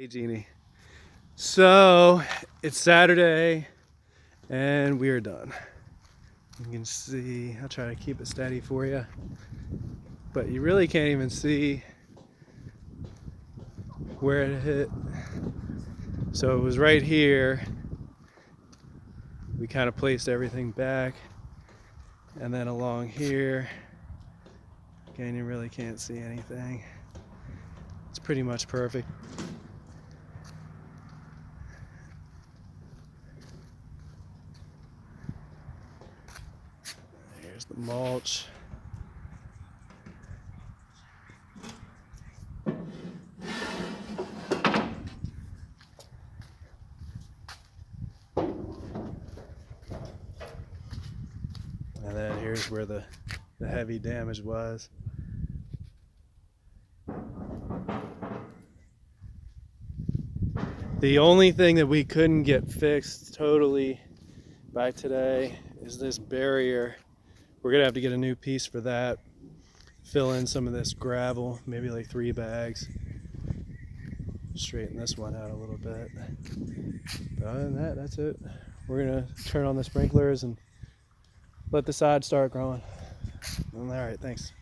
Hey Jeannie. So it's Saturday and we are done. You can see, I'll try to keep it steady for you, but you really can't even see where it hit. So it was right here. We kind of placed everything back, and then along here, again, you really can't see anything. It's pretty much perfect. Here's the mulch. And then here's where the heavy damage was. The only thing that we couldn't get fixed totally by today is this barrier. We're gonna have to get a new piece for that. Fill in some of this gravel, maybe like 3 bags. Straighten this one out a little bit. But other than that, that's it. We're gonna turn on the sprinklers and let the sod start growing. All right, thanks.